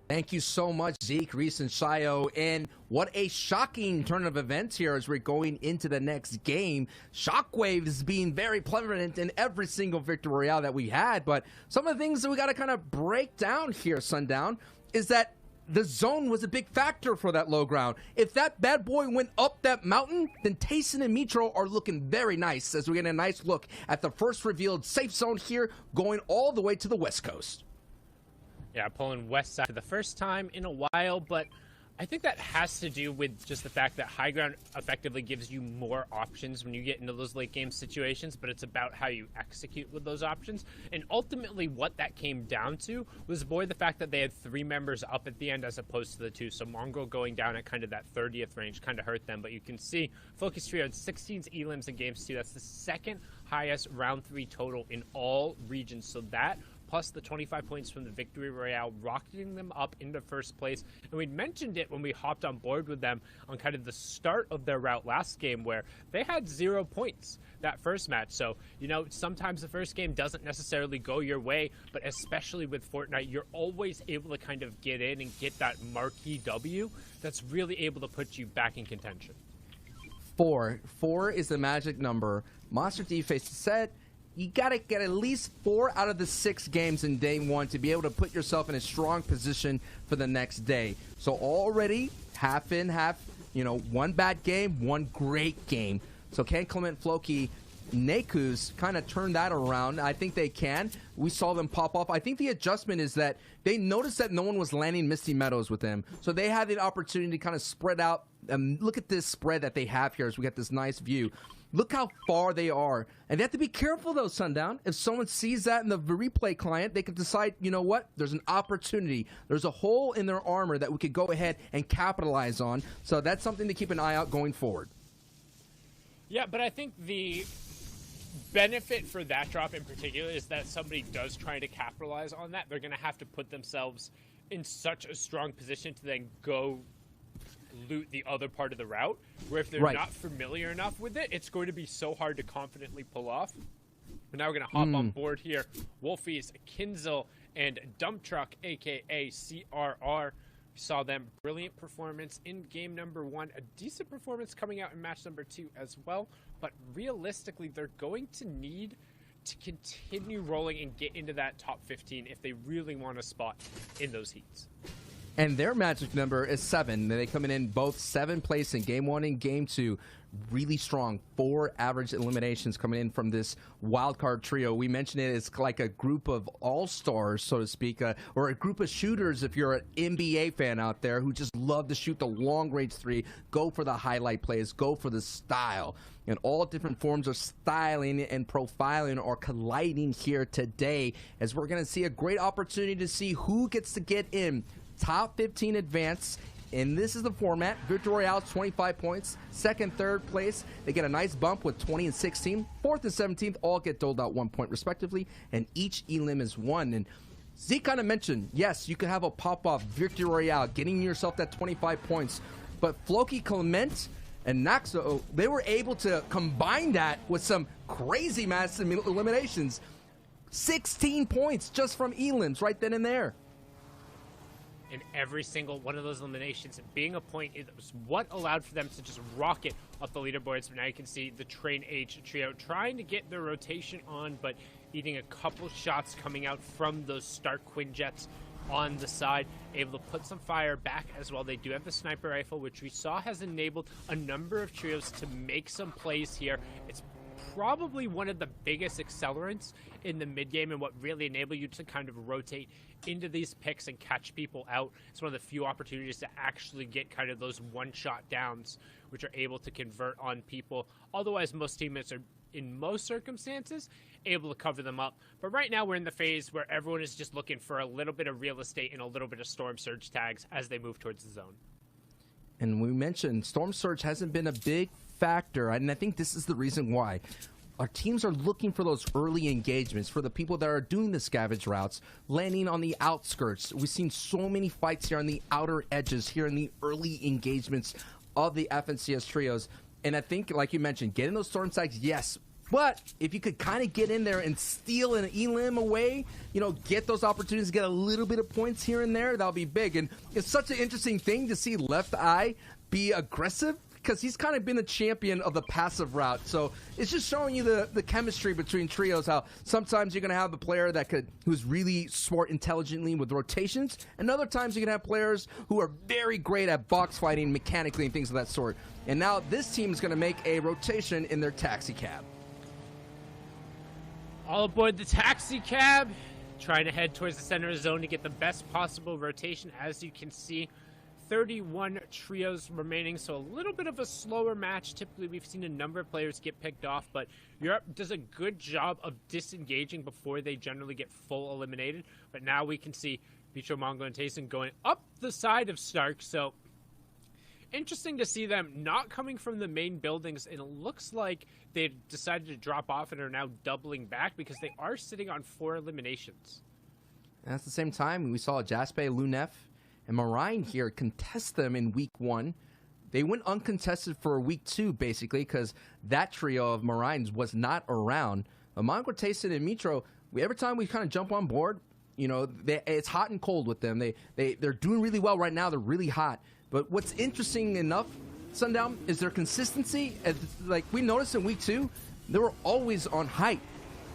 Thank you so much, Zeke, Reese, and Shio. And what a shocking turn of events here as we're going into the next game. Shockwave is being very prevalent in every single Victory Royale that we had. But some of the things that we got to kind of break down here, Sundown, is that the zone was a big factor for that low ground. If that bad boy went up that mountain, then Tayson and Mitro are looking very nice as we get a nice look at the first revealed safe zone here, going all the way to the west coast. Yeah, pulling west side for the first time in a while, but I think that has to do with just the fact that high ground effectively gives you more options when you get into those late game situations, but it's about how you execute with those options. And ultimately what that came down to was more the fact that they had 3 members up at the end as opposed to the 2. So Mongo going down at kind of that 30th range kind of hurt them, but you can see Focus Trio had 16 elims in games 2. That's the second highest round 3 total in all regions. So that plus the 25 points from the Victory Royale, rocketing them up into first place. And we'd mentioned it when we hopped on board with them on kind of the start of their route last game, where they had 0 points that first match. So, you know, sometimes the first game doesn't necessarily go your way, but especially with Fortnite, you're always able to kind of get in and get that marquee W that's really able to put you back in contention. 4 is the magic number. Monster D faced set. You got to get at least 4 out of the 6 games in day 1 to be able to put yourself in a strong position for the next day. So already half in, half, you know, 1 bad game, 1 great game. So can Clement, Floki, Neku's kind of turn that around? I think they can. We saw them pop off. I think the adjustment is that they noticed that no one was landing Misty Meadows with them. So they had the opportunity to kind of spread out. Look at this spread that they have here as we get this nice view. Look how far they are. And they have to be careful, though, Sundown. If someone sees that in the replay client, they can decide, you know what, there's an opportunity. There's a hole in their armor that we could go ahead and capitalize on. So that's something to keep an eye out going forward. Yeah, but I think the benefit for that drop in particular is that somebody does try to capitalize on that. They're going to have to put themselves in such a strong position to then go loot the other part of the route, where if they're not familiar enough with it, it's going to be so hard to confidently pull off. But now we're going to hop on board here. Wolfies, Kinzel, and Dump Truck, a.k.a. CRR. We saw them. Brilliant performance in game number 1. A decent performance coming out in match number 2 as well. But realistically, they're going to need to continue rolling and get into that top 15 if they really want a spot in those heats. And their magic number is 7. They come in both 7th place in game 1 and game 2. Really strong. 4 average eliminations coming in from this wildcard trio. We mentioned it as like a group of all-stars, so to speak, or a group of shooters if you're an NBA fan out there who just love to shoot the long-range 3, go for the highlight plays, go for the style. And all different forms of styling and profiling are colliding here today as we're going to see a great opportunity to see who gets to get in top 15 advance, and this is the format. Victory Royale, 25 points. 2nd, 3rd place, they get a nice bump with 20 and 16. 4th and 17th all get doled out 1 point respectively, and each elim is 1. And Zeke kind of mentioned, yes, you can have a pop-off Victory Royale, getting yourself that 25 points. But Floki, Clement, and Naxo, they were able to combine that with some crazy massive eliminations. 16 points just from elims right then and there. In every single one of those eliminations, being a point is what allowed for them to just rocket up the leaderboards. Now you can see the Train H trio trying to get their rotation on, but eating a couple shots coming out from those Stark Quinjets on the side, able to put some fire back as well. They do have the sniper rifle, which we saw has enabled a number of trios to make some plays here. It's probably one of the biggest accelerants in the mid game and what really enable you to kind of rotate into these picks and catch people out. It's one of the few opportunities to actually get kind of those one-shot downs, which are able to convert on people. Otherwise, most teammates are, in most circumstances, able to cover them up. But right now, we're in the phase where everyone is just looking for a little bit of real estate and a little bit of Storm Surge tags as they move towards the zone. And we mentioned Storm Surge hasn't been a big factor, and I think this is the reason why. Our teams are looking for those early engagements, for the people that are doing the scavenge routes, landing on the outskirts. We've seen so many fights here on the outer edges, here in the early engagements of the FNCS trios. And I think, like you mentioned, getting those storm tags, yes, But if you could kind of get in there and steal an elim away, you know, get those opportunities, get a little bit of points here and there, that'll be big. And it's such an interesting thing to see Left Eye be aggressive, because he's kind of been a champion of the passive route. So it's just showing you the chemistry between trios, how sometimes you're going to have a player who's really smart intelligently with rotations, and other times you can have players who are very great at box fighting mechanically and things of that sort. And now this team is going to make a rotation in their taxi cab. All aboard the taxi cab, trying to head towards the center of the zone to get the best possible rotation. As you can see, 31 trios remaining, so a little bit of a slower match. Typically, we've seen a number of players get picked off, but Europe does a good job of disengaging before they generally get full eliminated. But now we can see Vitro, Mongo, and Tayson going up the side of Stark, so interesting to see them not coming from the main buildings, and it looks like they decided to drop off and are now doubling back because they are sitting on 4 eliminations. And at the same time, we saw Jaspe, Lunef, and Marine here contest them in week 1. They went uncontested for week 2, basically, because that trio of Marines was not around. Mongo, Tayson, and Mitro, every time we kind of jump on board, you know, it's hot and cold with them. They're doing really well right now. They're really hot. But what's interesting enough, Sundown, is their consistency. Like we noticed in week 2, they were always on height.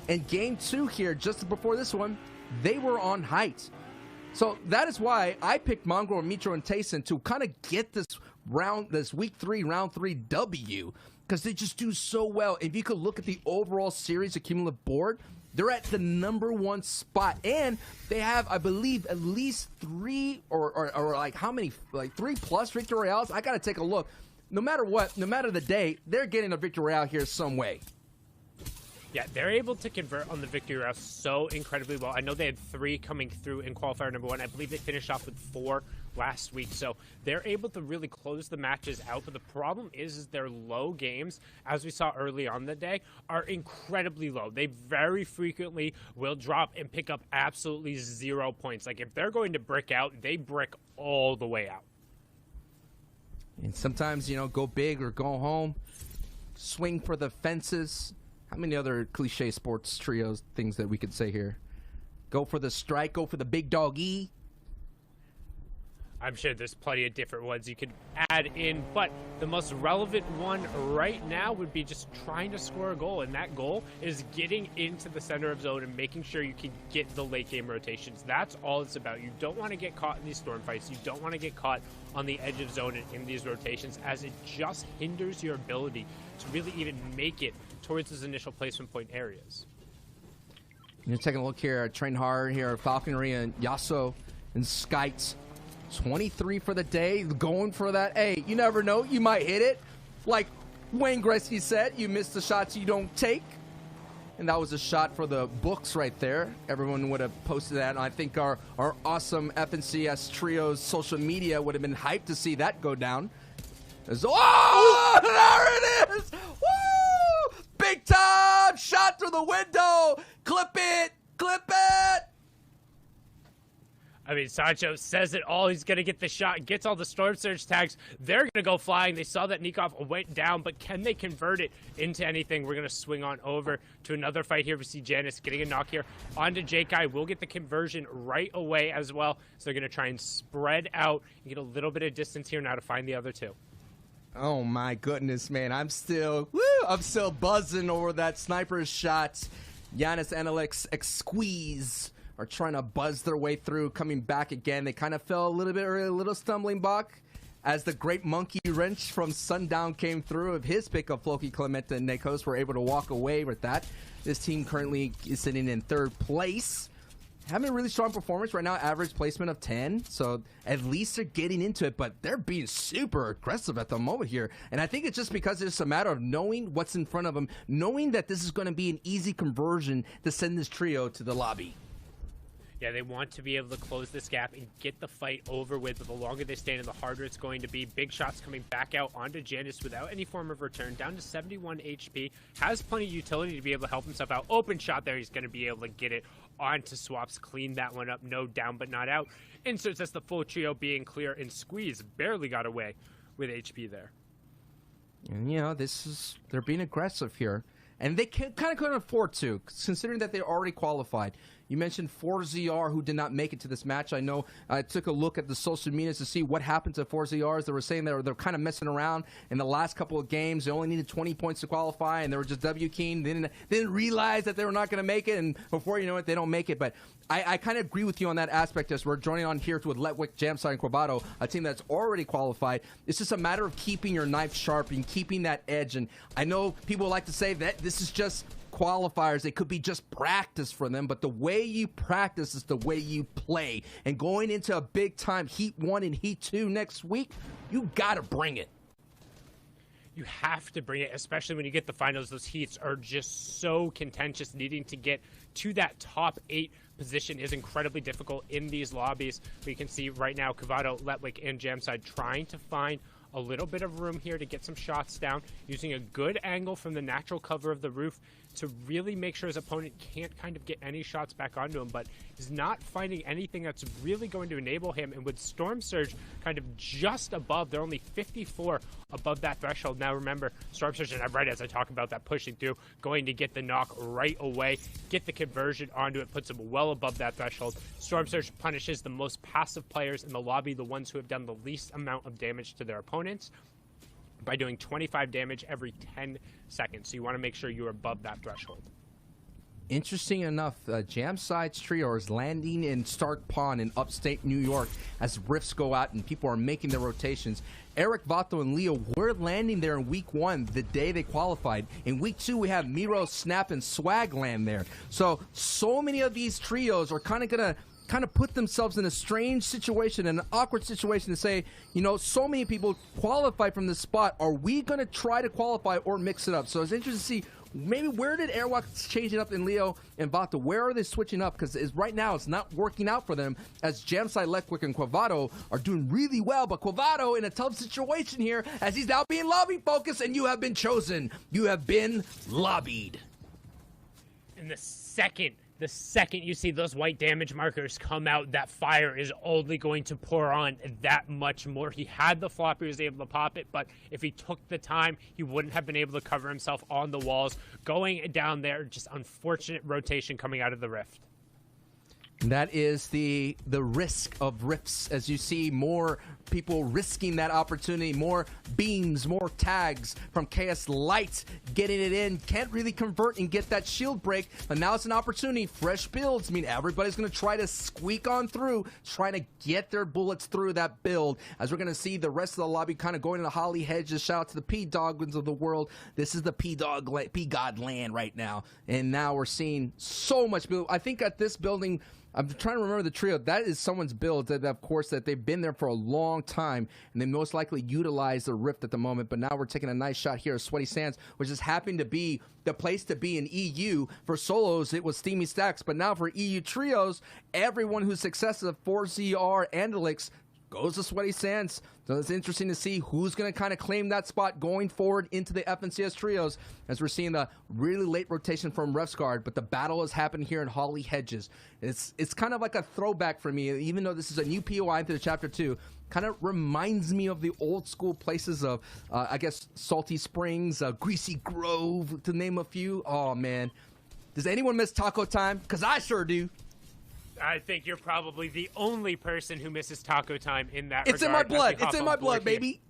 And game 2 here, just before this one, they were on height. So that is why I picked Mongo, Mitro, and Tayson to kind of get this week 3, round 3 W, because they just do so well. If you could look at the overall series accumulative board, they're at the #1 spot, and they have, I believe, at least 3 or like how many, like 3+ victory royales. I gotta take a look. No matter what, no matter the day, they're getting a victory royale here some way. Yeah, they're able to convert on the victory route so incredibly well. I know they had 3 coming through in qualifier #1. I believe they finished off with 4 last week. So they're able to really close the matches out. But the problem is their low games, as we saw early on the day, are incredibly low. They very frequently will drop and pick up absolutely 0 points. Like if they're going to brick out, they brick all the way out. And sometimes, you know, go big or go home, swing for the fences. How many other cliche sports trios things that we could say here? Go for the strike, go for the big doggy. I'm sure there's plenty of different ones you could add in, but the most relevant one right now would be just trying to score a goal, and that goal is getting into the center of zone and making sure you can get the late game rotations. That's all it's about. You don't want to get caught in these storm fights. You don't want to get caught on the edge of zone and in these rotations, as it just hinders your ability to really even make it towards those initial placement point areas. You're taking a look here at Train Hard here, Falconry and Yasuo and Skites. 23 for the day, going for that. Hey, you never know, you might hit it. Like Wayne Gretzky said, you miss the shots you don't take. And that was a shot for the books right there. Everyone would have posted that. And I think our awesome FNCS Trios social media would have been hyped to see that go down. Oh, there it is! Woo! Big time shot through the window. Clip it, clip it. I mean, Sancho says it all. He's going to get the shot, gets all the Storm Surge tags. They're going to go flying. They saw that Nikov went down, but can they convert it into anything? We're going to swing on over to another fight here. We see Janice getting a knock here onto J-Kai. We'll get the conversion right away as well. So they're going to try and spread out and get a little bit of distance here now to find the other 2. Oh my goodness, man. I'm still buzzing over that sniper's shot. Giannis and Alex Squeeze are trying to buzz their way through, coming back again. They kind of fell a little bit early, a little stumbling block as the great monkey wrench from Sundown came through of his pick of Floki, Clemente, and Nikos were able to walk away with that. This team currently is sitting in 3rd place. Having a really strong performance right now, average placement of 10, so at least they're getting into it, but they're being super aggressive at the moment here. And I think it's just because it's a matter of knowing what's in front of them, knowing that this is going to be an easy conversion to send this trio to the lobby. Yeah, they want to be able to close this gap and get the fight over with, but the longer they stand in, the harder it's going to be. Big shots coming back out onto Janice without any form of return, down to 71 HP. Has plenty of utility to be able to help himself out. Open shot there, he's going to be able to get it onto Swaps, clean that one up. No down, but not out. Inserts as the full trio being clear, and Squeeze barely got away with HP there. And, you know, they're being aggressive here. and they kind of couldn't afford to, considering that they already qualified. You mentioned 4ZR, who did not make it to this match. I know I took a look at the social medias to see what happened to 4ZRs. They were saying they're kind of messing around in the last couple of games. They only needed 20 points to qualify, and they were just W-keying. They didn't realize that they were not going to make it, and before you know it, they don't make it. But I kind of agree with you on that aspect as we're joining on here with Letwick, Jamside, and Quavato, a team that's already qualified. It's just a matter of keeping your knife sharp and keeping that edge. And I know people like to say that this is just qualifiers. It could be just practice for them, but the way you practice is the way you play. And going into a big time Heat 1 and Heat 2 next week, you got to bring it. You have to bring it, especially when you get the finals. Those heats are just so contentious. Needing to get to that top 8 position is incredibly difficult in these lobbies. We can see right now Quavato, Letwick, and Jamside trying to find a little bit of room here to get some shots down, using a good angle from the natural cover of the roof to really make sure his opponent can't kind of get any shots back onto him, but is not finding anything that's really going to enable him. And with Storm Surge kind of just above, they're only 54 above that threshold. Now remember, Storm Surge, and right as I talk about that pushing through, going to get the knock right away, get the conversion onto it, puts him well above that threshold. Storm Surge punishes the most passive players in the lobby, the ones who have done the least amount of damage to their opponents, by doing 25 damage every 10 seconds. So you want to make sure you're above that threshold. Interesting enough, Jamside's trio is landing in Stark Pond in upstate New York as rifts go out and people are making their rotations. Eric, Vato, and Leo were landing there in week 1, the day they qualified. In week 2, we have Miro, Snap, and Swag land there. So many of these trios are kind of going to put themselves in a strange situation, an awkward situation to say, so many people qualify from this spot. Are we going to try to qualify or mix it up? So it's interesting to see maybe where did Airwalk change it up in Leo and Vato? Where are they switching up? Because right now it's not working out for them as Jamside, Letwick, and Quavato are doing really well. But Quavato in a tough situation here as he's now being lobby focused, and you have been chosen. You have been lobbied. And the second you see those white damage markers come out, that fire is only going to pour on that much more. He had the flop, he was able to pop it, but if he took the time, he wouldn't have been able to cover himself on the walls. Going down there, just unfortunate rotation coming out of the rift. That is the risk of rifts, as you see more people risking that opportunity, more beams, more tags from KS Light getting it in. Can't really convert and get that shield break, but now it's an opportunity. Fresh builds. I mean, everybody's going to try to squeak on through, trying to get their bullets through that build, as we're going to see the rest of the lobby kind of going to the Holly Hedges. Shout out to the P-Doggins of the world. This is the P-God land right now, and now we're seeing so much build. I think at this building, I'm trying to remember the trio. That is someone's build that, of course, that they've been there for a long time, and they most likely utilize the rift at the moment. But now we're taking a nice shot here of Sweaty Sands, which just happened to be the place to be in EU. For solos, it was Steamy Stacks. But now for EU trios, everyone who's successful at 4ZR and Elix goes to Sweaty Sands. So it's interesting to see who's going to kind of claim that spot going forward into the FNCS trios, as we're seeing the really late rotation from Refsguard, but the battle has happened here in Holly Hedges. It's kind of like a throwback for me, even though this is a new POI into Chapter 2. Kind of reminds me of the old school places of, I guess, Salty Springs, Greasy Grove, to name a few. Oh, man. Does anyone miss taco time? Because I sure do. I think you're probably the only person who misses taco time in that regard. It's in my blood. It's in my blood, baby.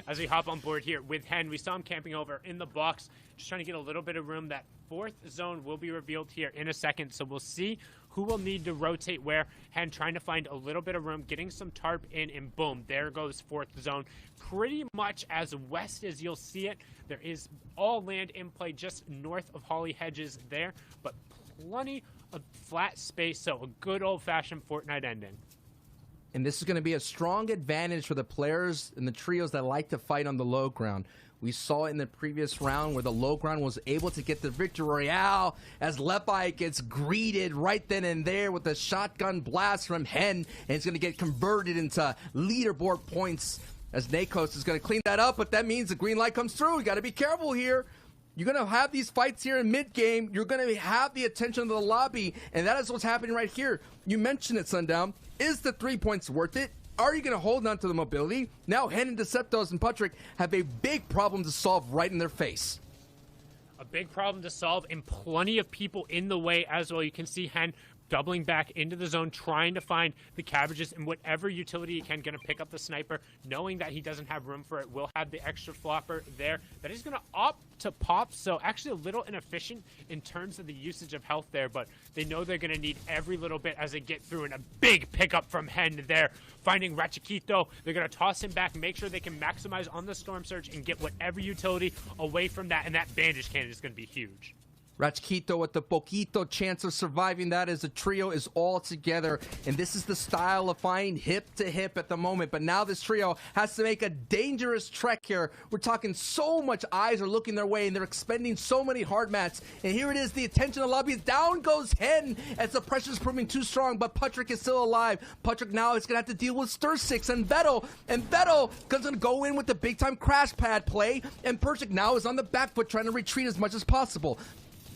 As we hop on board here with Hen, we saw him camping over in the box, just trying to get a little bit of room. That 4th zone will be revealed here in a second, so we'll see who will need to rotate where. Hen trying to find a little bit of room, getting some tarp in, and boom, there goes 4th zone. Pretty much as west as you'll see it. There is all land in play just north of Holly Hedges there, but plenty of flat space, so a good old-fashioned Fortnite ending. And this is going to be a strong advantage for the players and the trios that like to fight on the low ground. We saw it in the previous round where the low ground was able to get the victory royale as Lepi gets greeted right then and there with a shotgun blast from Hen, and it's going to get converted into leaderboard points as Nakos is going to clean that up, but that means the green light comes through. You got to be careful here. You're going to have these fights here in mid-game. You're going to have the attention of the lobby, and that is what's happening right here. You mentioned it, Sundown. Is the 3 points worth it? Are you going to hold on to the mobility? Now, Hen and Deceptos and Patrick have a big problem to solve right in their face. big problem to solve and plenty of people in the way as well. You can see Hen doubling back into the zone, trying to find the cabbages and whatever utility he can, going to pick up the sniper, knowing that he doesn't have room for it, will have the extra flopper there that he's going to opt to pop. So actually a little inefficient in terms of the usage of health there, but they know they're going to need every little bit as they get through, and a big pickup from Hen there, finding Ratchikito. They're going to toss him back, make sure they can maximize on the Storm Surge and get whatever utility away from that, and that bandage cannon is going to be huge. Ratchikito with the poquito chance of surviving that as the trio is all together. And this is the style of fighting hip to hip at the moment. But now this trio has to make a dangerous trek here. We're talking so much eyes are looking their way and they're expending so many hard mats. And here it is, the attention of the lobby. Down goes Hen as the pressure's proving too strong. But Patrick is still alive. Patrick now is going to have to deal with Stir6 and Vettel. And Vettel is going to go in with the big time crash pad play. And Patrick now is on the back foot trying to retreat as much as possible.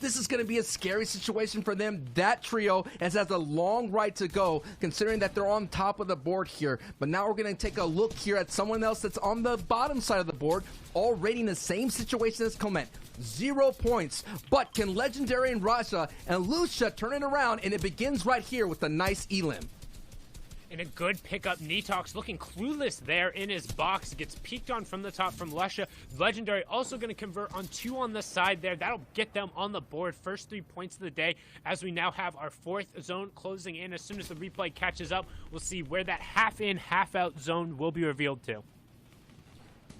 This is going to be a scary situation for them. That trio has a long right to go, considering that they're on top of the board here. But now we're going to take a look here at someone else that's on the bottom side of the board, already in the same situation as Clement. 0 points. But can Legendary and Raja and Lucia turn it around? And it begins right here with a nice elim. And a good pickup. Netox looking clueless there in his box. Gets peeked on from the top from Lusha. Legendary also going to convert on 2 on the side there. That'll get them on the board. First 3 points of the day as we now have our 4th zone closing in. As soon as the replay catches up, we'll see where that half in, half out zone will be revealed to.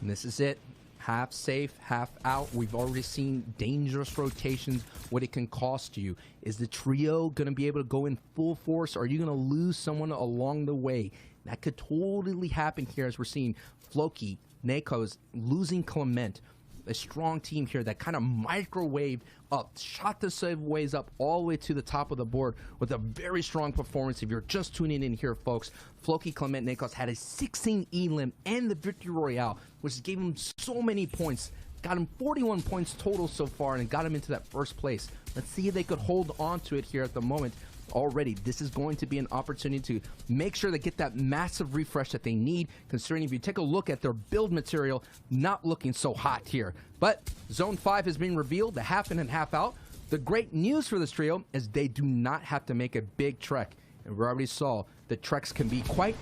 And this is it. Half safe, half out. We've already seen dangerous rotations, what it can cost you. Is the trio going to be able to go in full force, or are you going to lose someone along the way? That could totally happen here as we're seeing Floki, Nekos losing Clement. A strong team here that kind of microwaved up, shot the ways up all the way to the top of the board with a very strong performance. If you're just tuning in here, folks, Floki, Clement, Nekos had a 16 elim and the Victory Royale, which gave him so many points. Got him 41 points total so far and got him into that first place. Let's see if they could hold on to it here at the moment. Already, this is going to be an opportunity to make sure they get that massive refresh that they need, considering if you take a look at their build material, not looking so hot here. But Zone 5 has been revealed, the half in and half out. The great news for this trio is they do not have to make a big trek. And we already saw the treks can be quite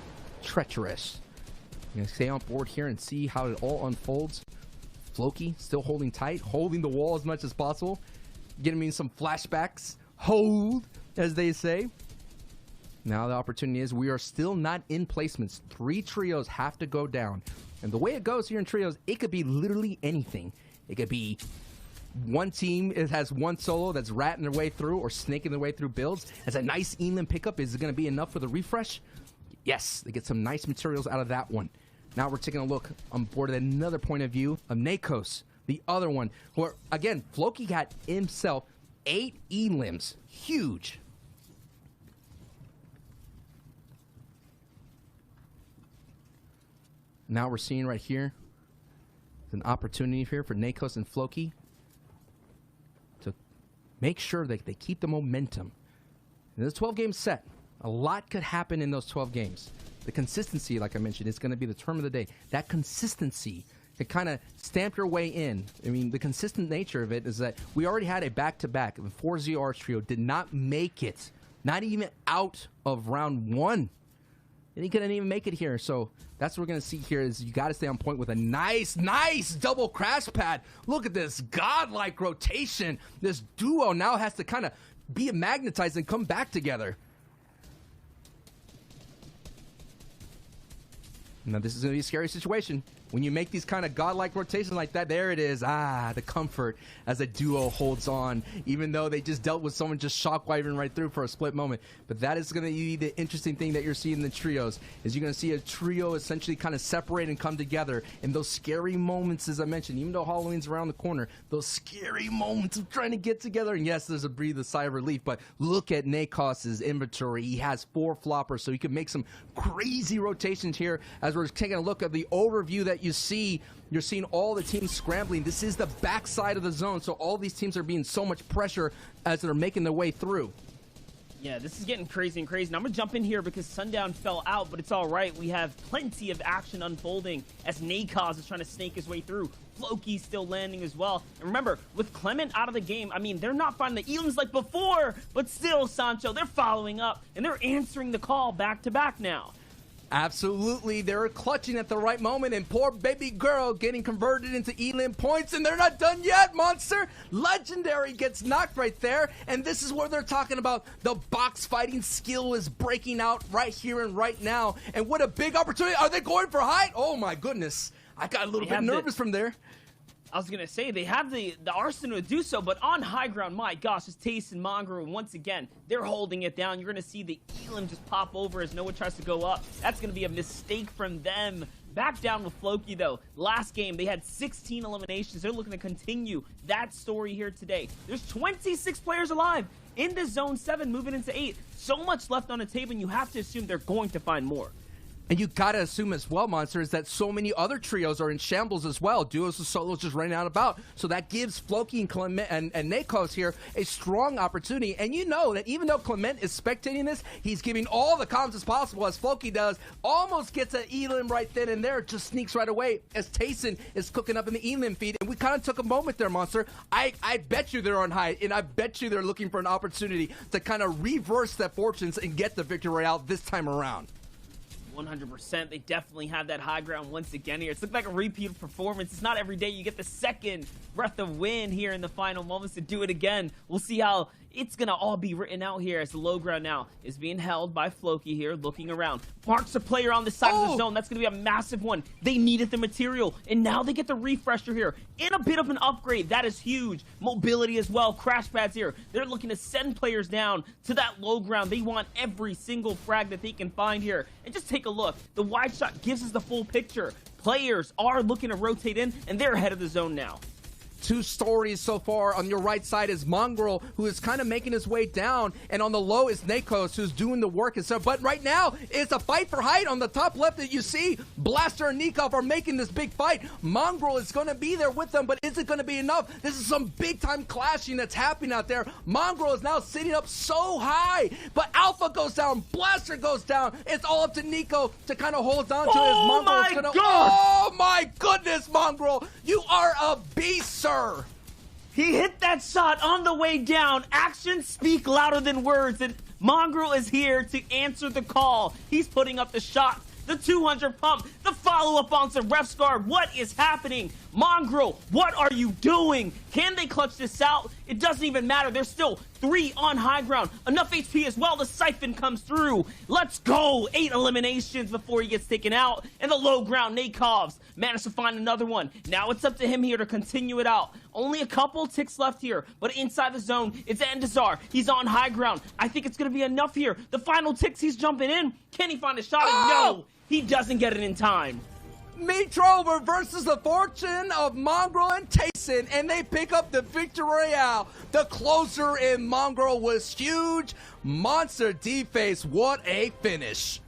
treacherous. You're going to stay on board here and see how it all unfolds. Floki still holding tight, holding the wall as much as possible. Getting me some flashbacks. Hold, as they say. Now the opportunity is we are still not in placements. 3 trios have to go down. And the way it goes here in trios, it could be literally anything. It could be one team, it has one solo that's ratting their way through or snaking their way through builds. As a nice elim pickup, is it going to be enough for the refresh? Yes, they get some nice materials out of that one. Now we're taking a look on board at another point of view of Nekos, the other one. Where, again, Floki got himself 8 elims. Huge. Now we're seeing right here an opportunity here for Nekos and Floki to make sure that they keep the momentum. In this 12-game set, a lot could happen in those 12 games. The consistency, like I mentioned, is going to be the term of the day. That consistency to kind of stamp your way in. I mean, the consistent nature of it is that we already had a back-to-back. The 4ZR trio did not make it, not even out of round 1. And he couldn't even make it here. So that's what we're going to see here is you got to stay on point with a nice double crash pad. Look at this godlike rotation. This duo now has to kind of be magnetized and come back together. Now, this is going to be a scary situation. When you make these kind of godlike rotations like that, there it is. The comfort as a duo holds on, even though they just dealt with someone just shockwaving right through for a split moment. But that is going to be the interesting thing that you're seeing in the trios, is you're going to see a trio essentially kind of separate and come together in those scary moments, as I mentioned, even though Halloween's around the corner, those scary moments of trying to get together. And yes, there's a breathe a sigh of relief, but look at Nekos' inventory. He has 4 floppers, so he can make some crazy rotations here as we're taking a look at the overview that you see. You're seeing all the teams scrambling. This is the backside of the zone, so all these teams are being so much pressure as they're making their way through. Yeah, this is getting crazy and crazy. Now, I'm going to jump in here because Sundown fell out, but it's all right. We have plenty of action unfolding as Nakaz is trying to snake his way through. Floki's still landing as well. And remember, with Clement out of the game, I mean, they're not finding the Elams like before, but still, Sancho, they're following up, and they're answering the call back-to-back now. Absolutely, they're clutching at the right moment, and poor baby girl getting converted into Elim points, and they're not done yet, Monster. Legendary gets knocked right there, and this is where they're talking about the box fighting skill is breaking out right here and right now, and what a big opportunity. Are they going for height? Oh my goodness, I got a little bit nervous from there. I was going to say, they have the arsenal to do so, but on high ground, my gosh, it's Taste and Mongrel, and once again, they're holding it down. You're going to see the Elam just pop over as Noah tries to go up. That's going to be a mistake from them. Back down with Floki, though. Last game, they had 16 eliminations. They're looking to continue that story here today. There's 26 players alive into Zone 7, moving into 8. So much left on the table, and you have to assume they're going to find more. And you gotta assume as well, Monster, is that so many other trios are in shambles as well. Duos and solos just running out about. So that gives Floki and Clement and Nakos here a strong opportunity. And you know that even though Clement is spectating this, he's giving all the comms as possible, as Floki does. Almost gets an Elim right then and there, just sneaks right away as Tayson is cooking up in the Elim feed. And we kind of took a moment there, Monster. I bet you they're on high, and I bet you they're looking for an opportunity to kind of reverse their fortunes and get the victory royale this time around. 100%. They definitely have that high ground once again here. It's looking like a repeat performance. It's not every day you get the second breath of wind here in the final moments to do it again. We'll see how it's going to all be written out here as the low ground now is being held by Floki here, looking around. Marks a player on the side of the zone. That's going to be a massive one. They needed the material, and now they get the refresher here. In a bit of an upgrade. That is huge. Mobility as well. Crash pads here. They're looking to send players down to that low ground. They want every single frag that they can find here. And just take a look. The wide shot gives us the full picture. Players are looking to rotate in, and they're ahead of the zone now. Two stories so far. On your right side is Mongrel, who is kind of making his way down, and on the low is Nakos, who's doing the work and stuff. But right now, it's a fight for height. On the top left that you see, Blaster and Nikov are making this big fight. Mongrel is going to be there with them, but is it going to be enough? This is some big-time clashing that's happening out there. Mongrel is now sitting up so high, but Alpha goes down, Blaster goes down. It's all up to Nico to kind of hold on to his. Oh my goodness, Mongrel! You are a beast, sir! He hit that shot on the way down. Actions speak louder than words, and Mongrel is here to answer the call. He's putting up the shot, the 200 pump, the follow-up on some ref's guard. What is happening? Mongrel, what are you doing? Can they clutch this out? It doesn't even matter. There's still 3 on high ground. Enough HP as well. The siphon comes through. Let's go. 8 eliminations before he gets taken out. And the low ground, Nakovs managed to find another one. Now it's up to him here to continue it out. Only a couple ticks left here, but inside the zone, it's Endazar. He's on high ground. I think it's going to be enough here. The final ticks, he's jumping in. Can he find a shot? No, he doesn't get it in time. Metro reverses the fortune of Mongrel and Tayson, and they pick up the victory royale. The closer in Mongrel was huge. Monster D-Face, what a finish.